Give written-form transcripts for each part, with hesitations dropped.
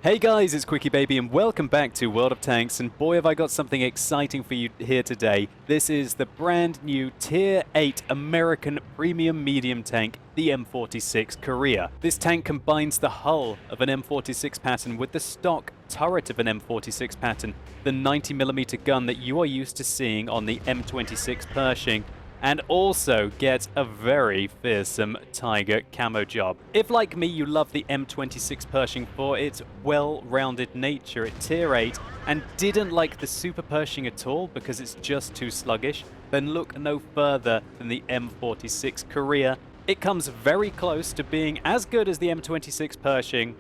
Hey guys, it's QuickyBaby and welcome back to World of Tanks, and boy have I got something exciting for you here today. This is the brand new Tier 8 American Premium Medium Tank, the M46 Korea. This tank combines the hull of an M46 Patton with the stock turret of an M46 Patton, the 90mm gun that you are used to seeing on the M26 Pershing, and also get a very fearsome Tiger camo job. If like me you love the M26 Pershing for its well-rounded nature at Tier 8 and didn't like the Super Pershing at all because it's just too sluggish, then look no further than the M46 Korea. It comes very close to being as good as the M26 Pershing,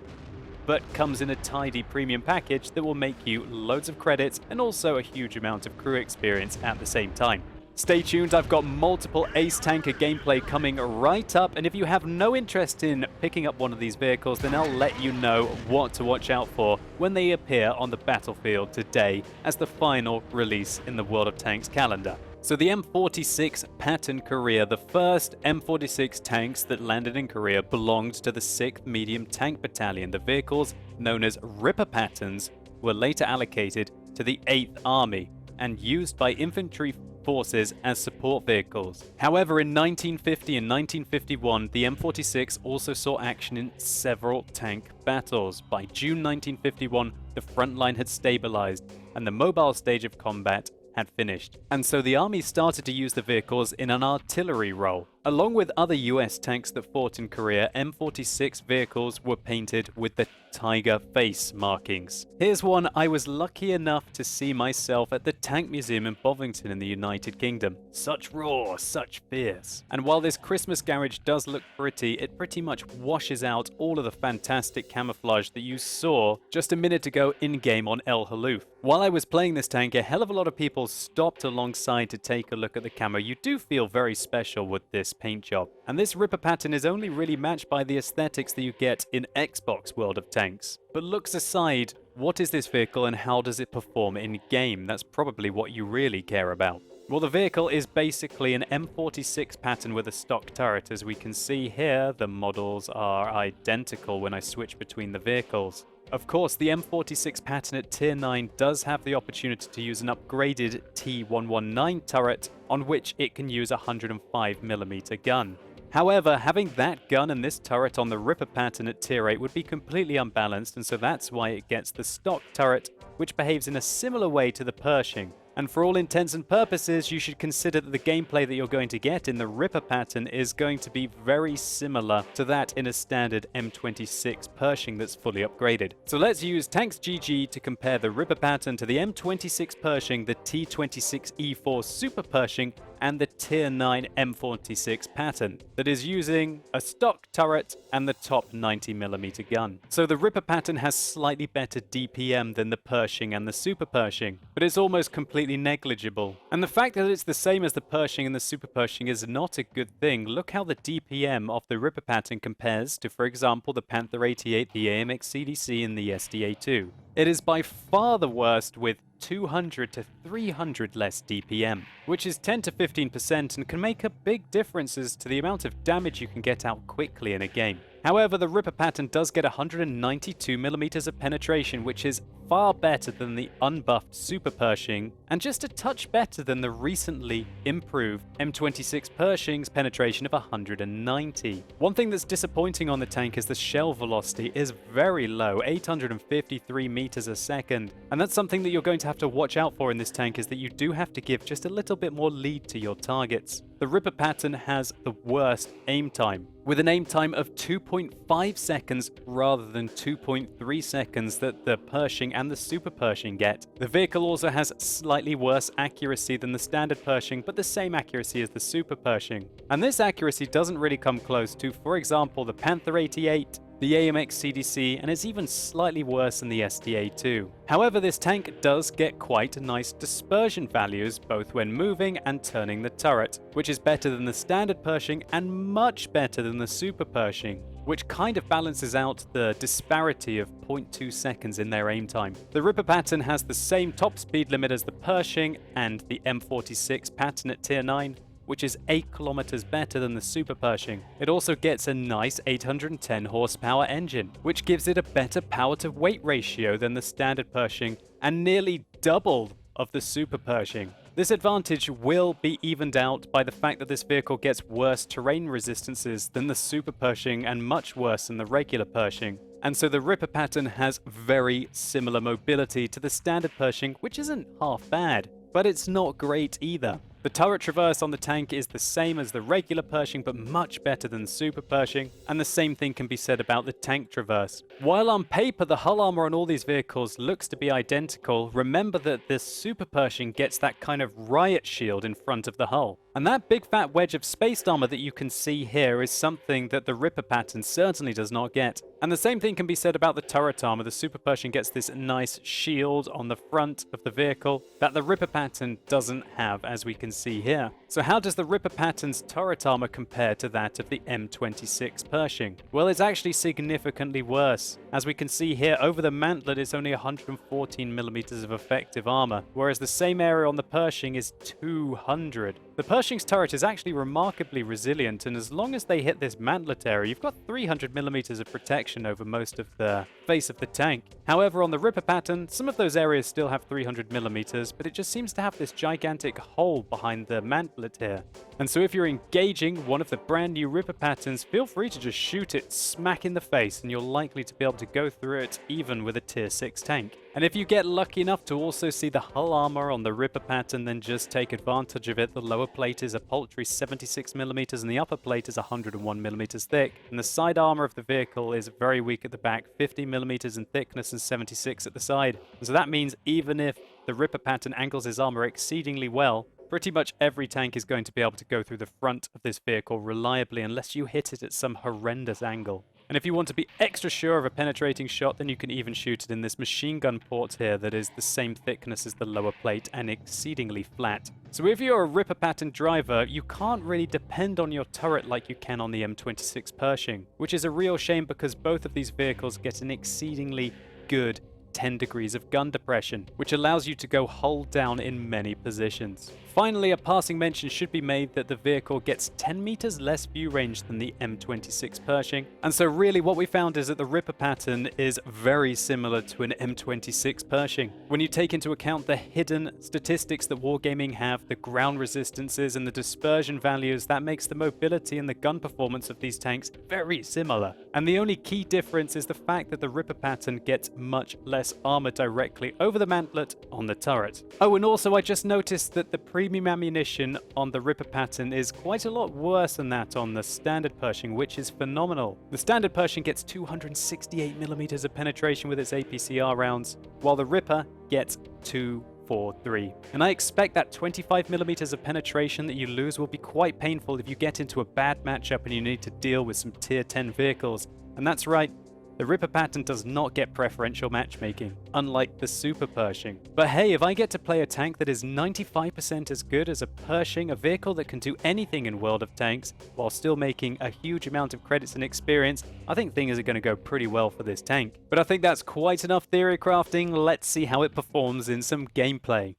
but comes in a tidy premium package that will make you loads of credits and also a huge amount of crew experience at the same time. Stay tuned, I've got multiple Ace Tanker gameplay coming right up, and if you have no interest in picking up one of these vehicles, then I'll let you know what to watch out for when they appear on the battlefield today as the final release in the World of Tanks calendar. So the M46 Patton Korea, the first M46 tanks that landed in Korea, belonged to the 6th Medium Tank Battalion. The vehicles, known as Ripper Pattons, were later allocated to the 8th Army and used by infantry forces as support vehicles. However, in 1950 and 1951, the M46 also saw action in several tank battles. By June 1951, the front line had stabilized and the mobile stage of combat had finished. And so the army started to use the vehicles in an artillery role. Along with other US tanks that fought in Korea, M46 vehicles were painted with the Tiger face markings. Here's one I was lucky enough to see myself at the Tank Museum in Bovington in the United Kingdom. Such raw, such fierce. And while this Christmas garage does look pretty, it pretty much washes out all of the fantastic camouflage that you saw just a minute ago in-game on El Haloof. While I was playing this tank, a hell of a lot of people stopped alongside to take a look at the camo. You do feel very special with this paint job. And this Ripper Patton is only really matched by the aesthetics that you get in Xbox World of Tanks. But looks aside, what is this vehicle and how does it perform in game? That's probably what you really care about. Well, the vehicle is basically an M46 Patton with a stock turret. As we can see here, the models are identical when I switch between the vehicles. Of course, the M46 Patton at Tier 9 does have the opportunity to use an upgraded T119 turret on which it can use a 105mm gun. However, having that gun and this turret on the Ripper Patton at Tier 8 would be completely unbalanced, and so that's why it gets the stock turret, which behaves in a similar way to the Pershing. And for all intents and purposes, you should consider that the gameplay that you're going to get in the Ripper Patton is going to be very similar to that in a standard M26 Pershing that's fully upgraded. So let's use Tanks GG to compare the Ripper Patton to the M26 Pershing, the T26E4 Super Pershing, and the Tier 9 M46 Patton that is using a stock turret and the top 90mm gun. So the Ripper Patton has slightly better DPM than the Pershing and the Super Pershing, but it's almost completely negligible. And the fact that it's the same as the Pershing and the Super Pershing is not a good thing. Look how the DPM of the Ripper Patton compares to, for example, the Panther 88, the AMX CDC, and the SDA-2. It is by far the worst with 200 to 300 less DPM, which is 10 to 15% and can make a big differences to the amount of damage you can get out quickly in a game. However, the Ripper Patton does get 192mm of penetration, which is far better than the unbuffed Super Pershing, and just a touch better than the recently improved M26 Pershing's penetration of 190. One thing that's disappointing on the tank is the shell velocity is very low, 853 meters a second, and that's something that you're going to have to watch out for in this tank, is that you do have to give just a little bit more lead to your targets. The Ripper Patton has the worst aim time, with an aim time of 2.5 seconds rather than 2.3 seconds that the Pershing and the Super Pershing get. The vehicle also has slightly worse accuracy than the standard Pershing, but the same accuracy as the Super Pershing. And this accuracy doesn't really come close to, for example, the Panther 88, the AMX CDC, and is even slightly worse than the SDA-2. However, this tank does get quite nice dispersion values both when moving and turning the turret, which is better than the standard Pershing and much better than the Super Pershing, which kind of balances out the disparity of 0.2 seconds in their aim time. The Ripper Patton has the same top speed limit as the Pershing and the M46 Patton at Tier 9, which is 8 kilometers better than the Super Pershing. It also gets a nice 810 horsepower engine, which gives it a better power to weight ratio than the standard Pershing and nearly double of the Super Pershing. This advantage will be evened out by the fact that this vehicle gets worse terrain resistances than the Super Pershing and much worse than the regular Pershing. And so the Ripper Patton has very similar mobility to the standard Pershing, which isn't half bad, but it's not great either. The turret traverse on the tank is the same as the regular Pershing, but much better than the Super Pershing, and the same thing can be said about the tank traverse. While on paper the hull armor on all these vehicles looks to be identical, remember that this Super Pershing gets that kind of riot shield in front of the hull. And that big fat wedge of spaced armor that you can see here is something that the Ripper Patton certainly does not get. And the same thing can be said about the turret armor. The Super Pershing gets this nice shield on the front of the vehicle that the Ripper Patton doesn't have, as we can see here. So how does the Ripper Patton's turret armor compare to that of the M46 Pershing? Well, it's actually significantly worse. As we can see here, over the mantlet it's only 114 millimeters of effective armor, whereas the same area on the Pershing is 200. The Pershing's turret is actually remarkably resilient, and as long as they hit this mantlet area, you've got 300 millimeters of protection over most of the face of the tank. However, on the Ripper Patton, some of those areas still have 300 millimeters, but it just seems to have this gigantic hole behind the mantlet here. And so if you're engaging one of the brand new Ripper Pattons, feel free to just shoot it smack in the face, and you're likely to be able to go through it even with a tier 6 tank. And if you get lucky enough to also see the hull armor on the Ripper Patton, then just take advantage of it. The lower plate is a paltry 76 millimeters and the upper plate is 101 millimeters thick. And the side armor of the vehicle is very weak at the back, 50 millimeters in thickness and 76 at the side. And so that means even if the Ripper Patton angles his armor exceedingly well, pretty much every tank is going to be able to go through the front of this vehicle reliably unless you hit it at some horrendous angle. And if you want to be extra sure of a penetrating shot, then you can even shoot it in this machine gun port here that is the same thickness as the lower plate and exceedingly flat. So if you're a Ripper Patton driver, you can't really depend on your turret like you can on the M26 Pershing, which is a real shame because both of these vehicles get an exceedingly good 10 degrees of gun depression, which allows you to go hull down in many positions. Finally, a passing mention should be made that the vehicle gets 10 meters less view range than the M26 Pershing. And so really what we found is that the Ripper Patton is very similar to an M26 Pershing. When you take into account the hidden statistics that Wargaming have, the ground resistances and the dispersion values, that makes the mobility and the gun performance of these tanks very similar. And the only key difference is the fact that the Ripper Patton gets much less armor directly over the mantlet on the turret. Oh, and also I just noticed that the premium ammunition on the Ripper Patton is quite a lot worse than that on the standard Pershing, which is phenomenal. The standard Pershing gets 268 millimeters of penetration with its APCR rounds, while the Ripper gets 243. And I expect that 25 millimeters of penetration that you lose will be quite painful if you get into a bad matchup and you need to deal with some tier 10 vehicles. And that's right, the Ripper Patton does not get preferential matchmaking, unlike the Super Pershing. But hey, if I get to play a tank that is 95% as good as a Pershing, a vehicle that can do anything in World of Tanks, while still making a huge amount of credits and experience, I think things are going to go pretty well for this tank. But I think that's quite enough theory crafting. Let's see how it performs in some gameplay.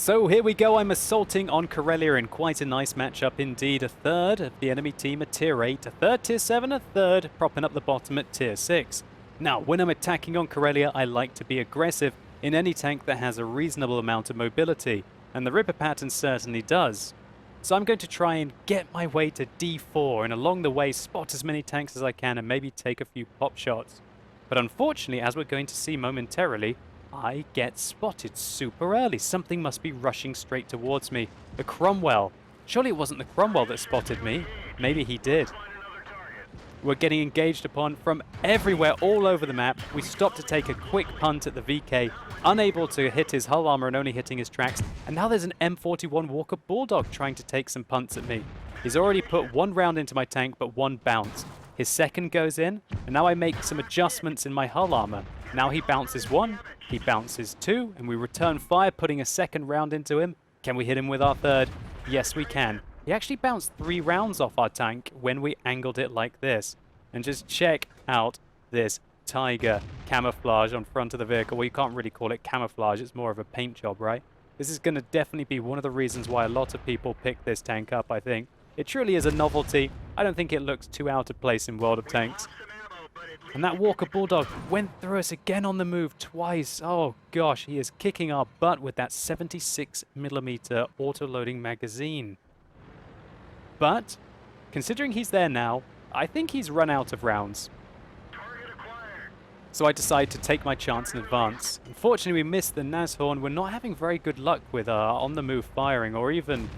So here we go, I'm assaulting on Corellia in quite a nice matchup indeed. A third of the enemy team at tier 8, a third tier 7, a third propping up the bottom at tier 6. Now, when I'm attacking on Corellia, I like to be aggressive in any tank that has a reasonable amount of mobility, and the Ripper Patton certainly does. So I'm going to try and get my way to D4, and along the way spot as many tanks as I can and maybe take a few pop shots. But unfortunately, as we're going to see momentarily, I get spotted super early. Something must be rushing straight towards me. The Cromwell. Surely it wasn't the Cromwell that spotted me. Maybe he did. We're getting engaged upon from everywhere all over the map. We stop to take a quick punt at the VK, unable to hit his hull armor and only hitting his tracks. And now there's an M41 Walker Bulldog trying to take some punts at me. He's already put one round into my tank, but one bounced. His second goes in, and now I make some adjustments in my hull armor. Now he bounces one, he bounces two, and we return fire, putting a second round into him. Can we hit him with our third? Yes, we can. He actually bounced 3 rounds off our tank when we angled it like this. And just check out this Tiger camouflage on front of the vehicle. Well, you can't really call it camouflage, it's more of a paint job, right? This is going to definitely be one of the reasons why a lot of people pick this tank up, I think. It truly is a novelty. I don't think it looks too out of place in World of Tanks. And that Walker Bulldog went through us again on the move twice. Oh gosh, he is kicking our butt with that 76mm auto-loading magazine. But, considering he's there now, I think he's run out of rounds. So I decide to take my chance in advance. Unfortunately, we missed the Nashorn. We're not having very good luck with our on-the-move firing or even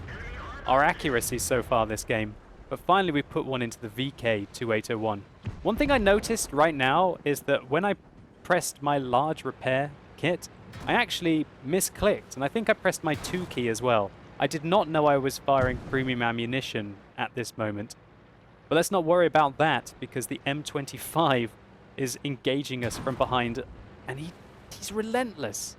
our accuracy so far this game. But finally we put one into the VK2801. One thing I noticed right now is that when I pressed my large repair kit, I actually misclicked, and I think I pressed my 2 key as well. I did not know I was firing premium ammunition at this moment. But let's not worry about that, because the M25 is engaging us from behind, and he's relentless.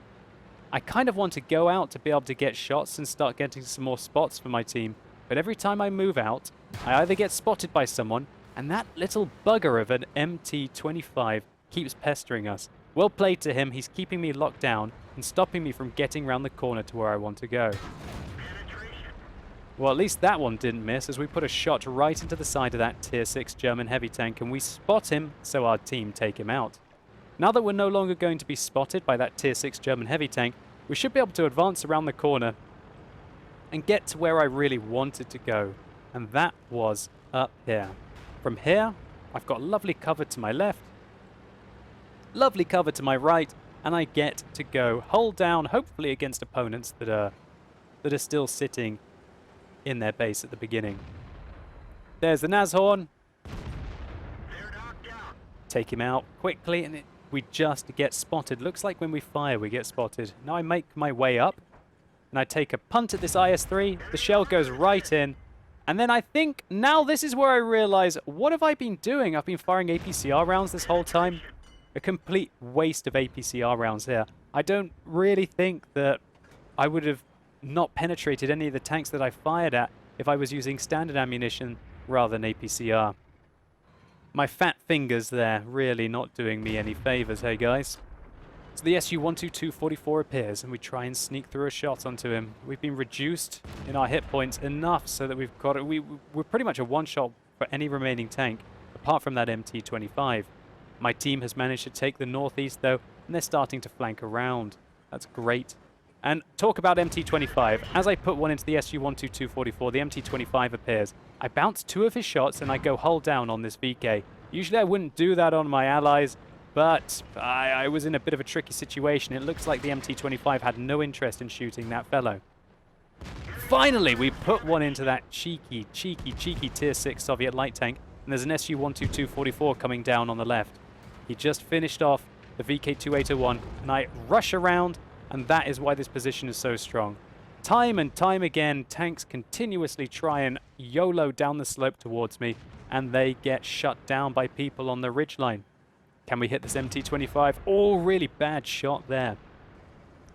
I kind of want to go out to be able to get shots and start getting some more spots for my team, but every time I move out, I either get spotted by someone, and that little bugger of an MT25 keeps pestering us. Well played to him. He's keeping me locked down and stopping me from getting around the corner to where I want to go. Well, at least that one didn't miss, as we put a shot right into the side of that Tier 6 German heavy tank, and we spot him, so our team take him out. Now that we're no longer going to be spotted by that Tier 6 German heavy tank, we should be able to advance around the corner and get to where I really wanted to go, and that was up here. From here, I've got lovely cover to my left, lovely cover to my right, and I get to go hold down, hopefully against opponents that are still sitting in their base at the beginning. There's the Nashorn. Take him out quickly, and we just get spotted. Looks like when we fire, we get spotted. Now I make my way up, and I take a punt at this IS-3. The shell goes right in, and then I think, now this is where I realize, what have I been doing? I've been firing APCR rounds this whole time. A complete waste of APCR rounds here. I don't really think that I would have not penetrated any of the tanks that I fired at if I was using standard ammunition rather than APCR. My fat fingers there really not doing me any favors, hey guys. So the Su-122-44 appears, and we try and sneak through a shot onto him. We've been reduced in our hit points enough so that we've got it. We're pretty much a one-shot for any remaining tank, apart from that MT-25. My team has managed to take the northeast though, and they're starting to flank around. That's great. And talk about MT-25. As I put one into the Su-122-44, the MT-25 appears. I bounce 2 of his shots and I go hull down on this VK. Usually I wouldn't do that on my allies, but I was in a bit of a tricky situation. It looks like the MT-25 had no interest in shooting that fellow. Finally, we put one into that cheeky Tier 6 Soviet light tank, and there's an Su-122-44 coming down on the left. He just finished off the VK-2801, and I rush around, and that is why this position is so strong. Time and time again, tanks continuously try and YOLO down the slope towards me, and they get shut down by people on the ridgeline. Can we hit this MT-25? Oh, really bad shot there.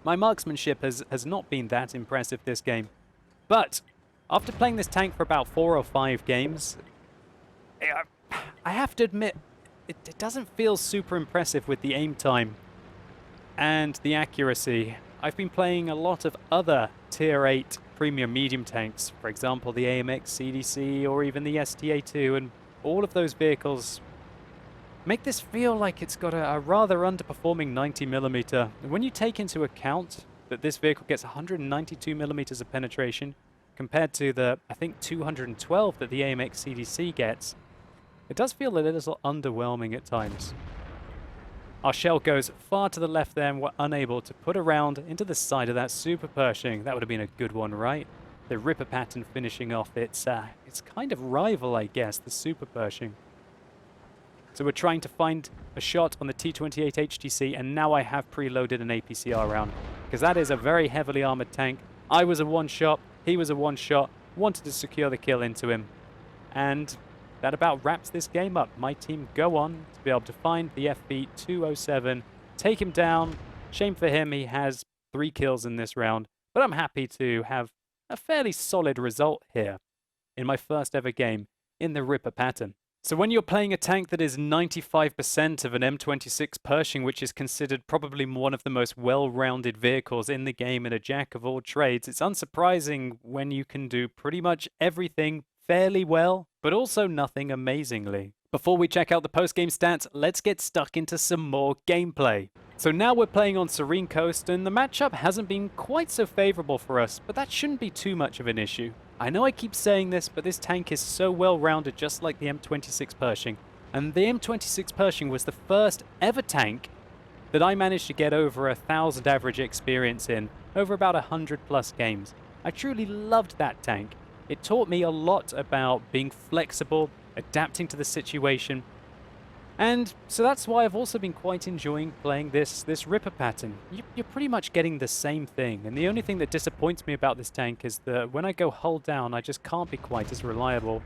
My marksmanship has not been that impressive this game. But after playing this tank for about 4 or 5 games, I have to admit, it doesn't feel super impressive with the aim time and the accuracy. I've been playing a lot of other Tier 8 premium medium tanks, for example the AMX CDC or even the STA2, and all of those vehicles make this feel like it's got a rather underperforming 90mm. And when you take into account that this vehicle gets 192mm of penetration compared to the, I think, 212 that the AMX CDC gets, it does feel a little underwhelming at times. Our shell goes far to the left there, and we're unable to put a round into the side of that Super Pershing. That would have been a good one, right? The Ripper Patton finishing off its kind of rival, I guess, the Super Pershing. So we're trying to find a shot on the T-28 HTC, and now I have preloaded an APCR round, because that is a very heavily armored tank. I was a one-shot, he was a one-shot, wanted to secure the kill into him, and that about wraps this game up. My team go on to be able to find the FB-207, take him down. Shame for him, he has 3 kills in this round, but I'm happy to have a fairly solid result here in my first ever game in the Ripper Patton. So when you're playing a tank that is 95% of an M26 Pershing, which is considered probably one of the most well-rounded vehicles in the game and a jack of all trades, it's unsurprising when you can do pretty much everything fairly well, but also nothing amazingly. Before we check out the post-game stats, let's get stuck into some more gameplay. So now we're playing on Serene Coast, and the matchup hasn't been quite so favorable for us, but that shouldn't be too much of an issue. I know I keep saying this, but this tank is so well-rounded, just like the M26 Pershing. And the M26 Pershing was the first ever tank that I managed to get over 1,000 average experience in, over about 100 plus games. I truly loved that tank. It taught me a lot about being flexible, adapting to the situation. And so that's why I've also been quite enjoying playing this Ripper Patton. You're pretty much getting the same thing, and the only thing that disappoints me about this tank is that when I go hull down, I just can't be quite as reliable.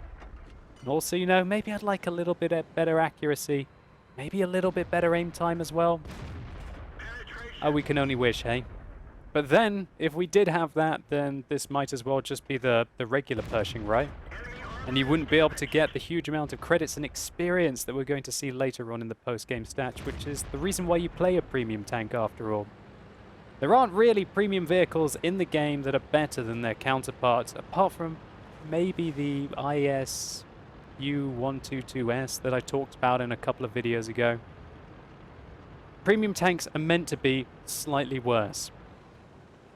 And also, you know, maybe I'd like a little bit better accuracy, maybe a little bit better aim time as well. Oh, we can only wish, hey? But then, if we did have that, then this might as well just be the regular Pershing, right? And you wouldn't be able to get the huge amount of credits and experience that we're going to see later on in the post-game stats, which is the reason why you play a premium tank after all. There aren't really premium vehicles in the game that are better than their counterparts, apart from maybe the ISU-122S that I talked about in a couple of videos ago. Premium tanks are meant to be slightly worse.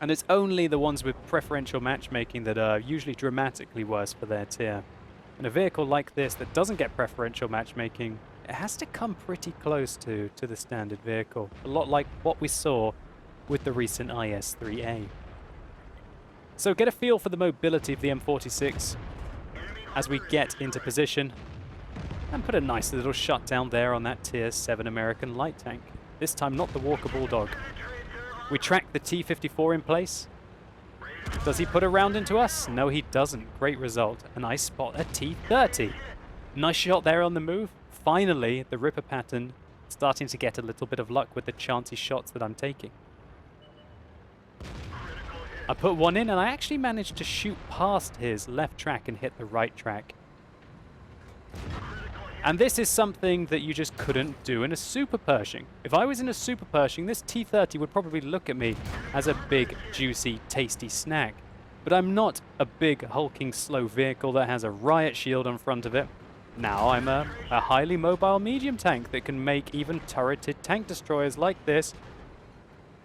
And it's only the ones with preferential matchmaking that are usually dramatically worse for their tier. And a vehicle like this that doesn't get preferential matchmaking, it has to come pretty close to the standard vehicle. A lot like what we saw with the recent IS-3A. So get a feel for the mobility of the M46 as we get into position. And put a nice little shutdown there on that tier 7 American light tank. This time not the Walker Bulldog. We track the T-54 in place. Does he put a round into us? No, he doesn't. Great result. And I spot a T-30. Nice shot there on the move. Finally, the Ripper Patton starting to get a little bit of luck with the chancy shots that I'm taking. I put one in and I actually managed to shoot past his left track and hit the right track. And this is something that you just couldn't do in a Super Pershing. If I was in a Super Pershing, this T-30 would probably look at me as a big, juicy, tasty snack. But I'm not a big, hulking, slow vehicle that has a riot shield on front of it. Now I'm a highly mobile medium tank that can make even turreted tank destroyers like this,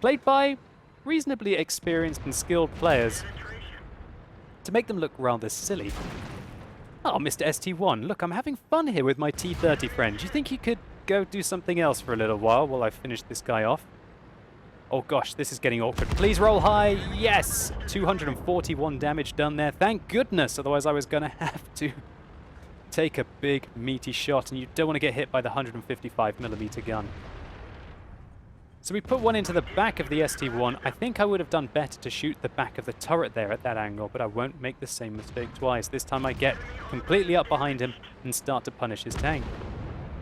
played by reasonably experienced and skilled players, to make them look rather silly. Oh, Mr. ST1, look, I'm having fun here with my T-30 friend. Do you think you could go do something else for a little while I finish this guy off? Oh gosh, this is getting awkward. Please roll high. Yes! 241 damage done there. Thank goodness, otherwise I was going to have to take a big, meaty shot, and you don't want to get hit by the 155mm gun. So we put one into the back of the ST1. I think I would have done better to shoot the back of the turret there at that angle, but I won't make the same mistake twice. This time I get completely up behind him and start to punish his tank.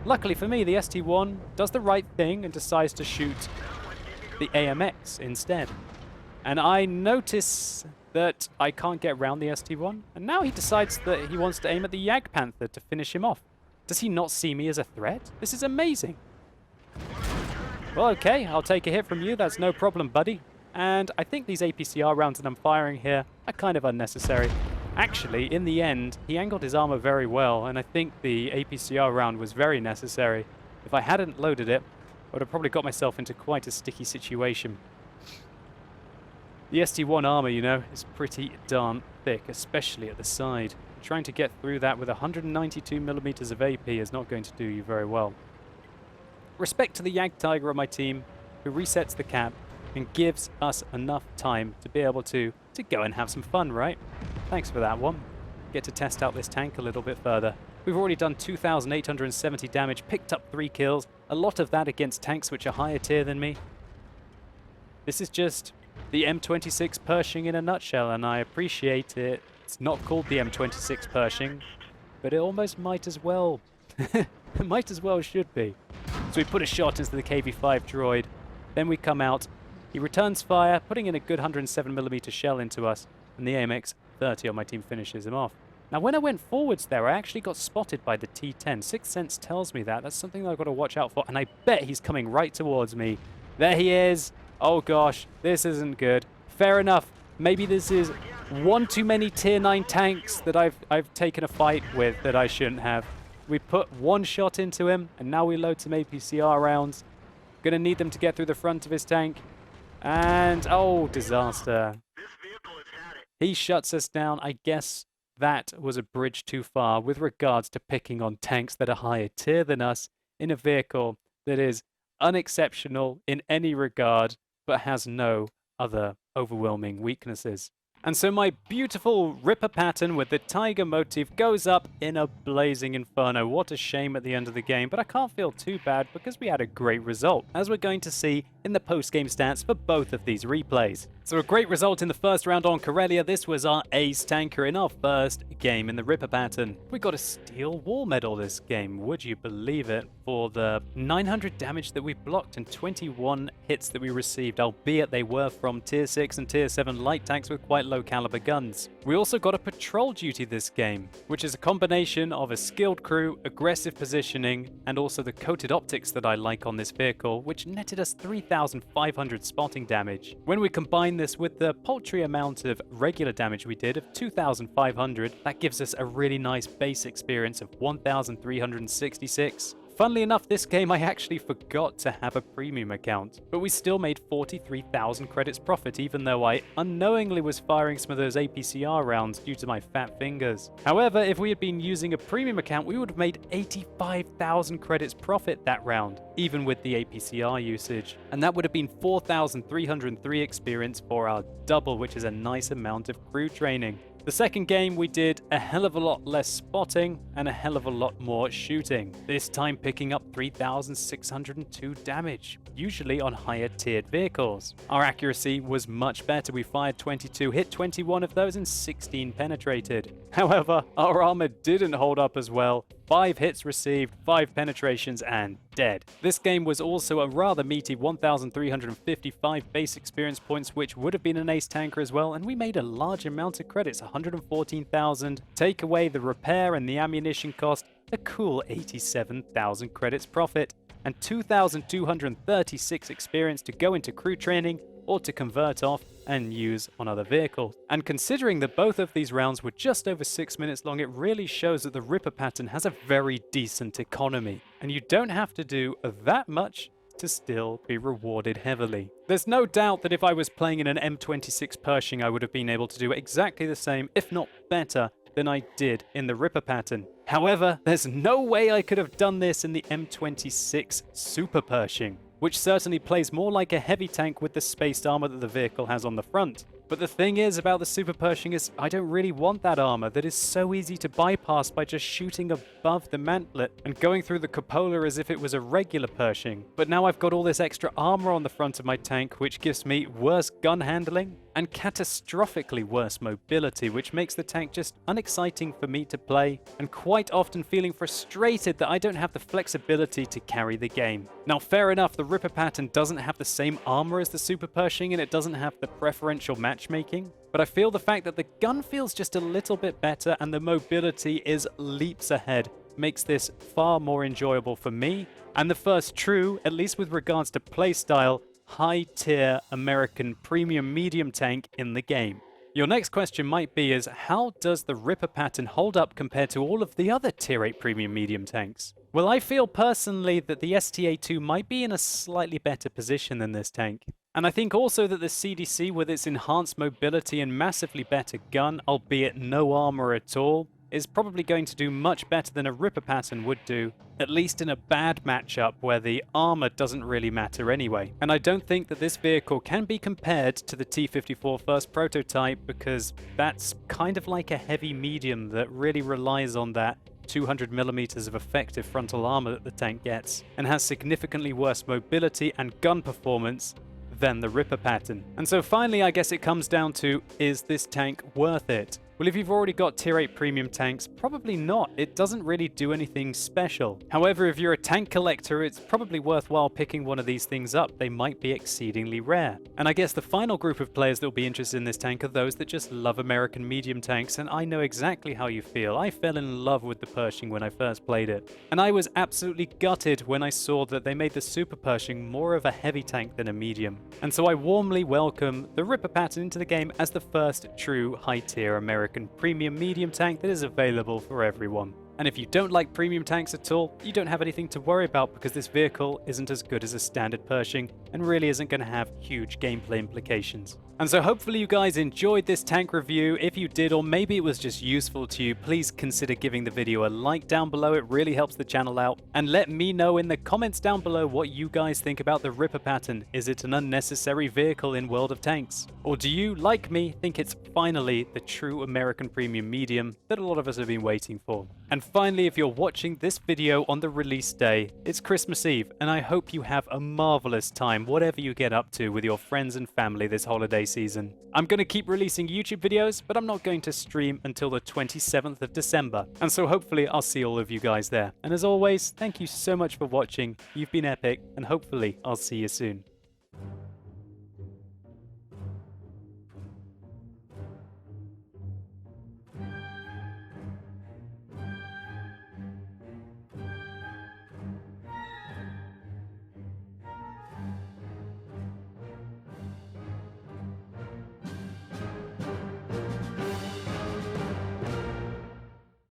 Luckily for me, the ST1 does the right thing and decides to shoot the AMX instead. And I notice that I can't get around the ST1, and now he decides that he wants to aim at the Jagdpanther to finish him off. Does he not see me as a threat? This is amazing. Well, okay, I'll take a hit from you. That's no problem, buddy. And I think these APCR rounds that I'm firing here are kind of unnecessary. Actually, in the end, he angled his armor very well, and I think the APCR round was very necessary. If I hadn't loaded it, I would have probably got myself into quite a sticky situation. The ST1 armor, you know, is pretty darn thick, especially at the side. Trying to get through that with 192mm of AP is not going to do you very well. Respect to the Jagdtiger on my team, who resets the cap and gives us enough time to be able to go and have some fun, right? Thanks for that one. Get to test out this tank a little bit further. We've already done 2,870 damage, picked up 3 kills, a lot of that against tanks which are higher tier than me. This is just the M26 Pershing in a nutshell, and I appreciate it. It's not called the M26 Pershing, but it almost might as well. It might as well should be. So we put a shot into the KV-5 droid, then we come out, he returns fire, putting in a good 107mm shell into us, and the AMX-30 on my team finishes him off. Now, when I went forwards there, I actually got spotted by the T-10. Sixth Sense tells me that. That's something that I've got to watch out for, and I bet he's coming right towards me. There he is. Oh gosh, this isn't good. Fair enough. Maybe this is one too many tier 9 tanks that I've taken a fight with that I shouldn't have. We put one shot into him, and now we load some APCR rounds. Gonna need them to get through the front of his tank. And, oh, disaster. He shuts us down. I guess that was a bridge too far with regards to picking on tanks that are higher tier than us in a vehicle that is unexceptional in any regard, but has no other overwhelming weaknesses. And so my beautiful Ripper Patton with the tiger motif goes up in a blazing inferno. What a shame at the end of the game, but I can't feel too bad because we had a great result, as we're going to see in the post-game stats for both of these replays. So a great result in the first round on Corellia. This was our ace tanker in our first game in the Ripper Patton. We got a steel war medal this game, would you believe it, for the 900 damage that we blocked and 21 hits that we received, albeit they were from tier 6 and tier 7 light tanks with quite low caliber guns. We also got a patrol duty this game, which is a combination of a skilled crew, aggressive positioning, and also the coated optics that I like on this vehicle, which netted us 3,500 spotting damage. When we combine this with the paltry amount of regular damage we did of 2,500, that gives us a really nice base experience of 1,366. Funnily enough, this game I actually forgot to have a premium account, but we still made 43,000 credits profit, even though I unknowingly was firing some of those APCR rounds due to my fat fingers. However, if we had been using a premium account, we would have made 85,000 credits profit that round, even with the APCR usage. And that would have been 4,303 experience for our double, which is a nice amount of crew training. The second game, we did a hell of a lot less spotting and a hell of a lot more shooting, this time picking up 3,602 damage, usually on higher tiered vehicles. Our accuracy was much better. We fired 22, hit 21 of those, and 16 penetrated. However, our armor didn't hold up as well. 5 hits received, 5 penetrations, and dead. This game was also a rather meaty 1,355 base experience points, which would have been an ace tanker as well, and we made a large amount of credits, 114,000. Take away the repair and the ammunition cost, a cool 87,000 credits profit, and 2,236 experience to go into crew training or to convert off and use on other vehicles. And considering that both of these rounds were just over 6 minutes long, it really shows that the Ripper Patton has a very decent economy, and you don't have to do that much to still be rewarded heavily. There's no doubt that if I was playing in an M46 Pershing, I would have been able to do exactly the same, if not better, than I did in the Ripper Patton. However, there's no way I could have done this in the M26 Super Pershing, which certainly plays more like a heavy tank with the spaced armor that the vehicle has on the front. But the thing is about the Super Pershing is I don't really want that armor that is so easy to bypass by just shooting above the mantlet and going through the cupola as if it was a regular Pershing. But now I've got all this extra armor on the front of my tank, which gives me worse gun handling and catastrophically worse mobility, which makes the tank just unexciting for me to play, and quite often feeling frustrated that I don't have the flexibility to carry the game. Now, fair enough, the Ripper Patton doesn't have the same armor as the Super Pershing, and it doesn't have the preferential matchmaking, but I feel the fact that the gun feels just a little bit better and the mobility is leaps ahead makes this far more enjoyable for me, and the first true, at least with regards to playstyle, high-tier American premium medium tank in the game. Your next question might be is, how does the Ripper Patton hold up compared to all of the other tier 8 premium medium tanks? Well, I feel personally that the STA-2 might be in a slightly better position than this tank. And I think also that the CDC, with its enhanced mobility and massively better gun, albeit no armor at all, is probably going to do much better than a Ripper Patton would do, at least in a bad matchup where the armor doesn't really matter anyway. And I don't think that this vehicle can be compared to the T-54 first prototype, because that's kind of like a heavy medium that really relies on that 200 millimeters of effective frontal armor that the tank gets, and has significantly worse mobility and gun performance than the Ripper Patton. And so finally, I guess it comes down to, is this tank worth it? Well, if you've already got tier 8 premium tanks, probably not. It doesn't really do anything special. However, if you're a tank collector, it's probably worthwhile picking one of these things up. They might be exceedingly rare. And I guess the final group of players that will be interested in this tank are those that just love American medium tanks, and I know exactly how you feel. I fell in love with the Pershing when I first played it. And I was absolutely gutted when I saw that they made the Super Pershing more of a heavy tank than a medium. And so I warmly welcome the Ripper Patton into the game as the first true high-tier American premium medium tank that is available for everyone. And if you don't like premium tanks at all, you don't have anything to worry about because this vehicle isn't as good as a standard Pershing and really isn't going to have huge gameplay implications. And so hopefully you guys enjoyed this tank review. If you did, or maybe it was just useful to you, please consider giving the video a like down below. It really helps the channel out. And let me know in the comments down below what you guys think about the Ripper Patton. Is it an unnecessary vehicle in World of Tanks? Or do you, like me, think it's finally the true American premium medium that a lot of us have been waiting for? And finally, if you're watching this video on the release day, it's Christmas Eve, and I hope you have a marvelous time, whatever you get up to with your friends and family this holiday season. I'm going to keep releasing YouTube videos, but I'm not going to stream until the 27th of December, and so hopefully I'll see all of you guys there. And as always, thank you so much for watching. You've been epic, and hopefully I'll see you soon.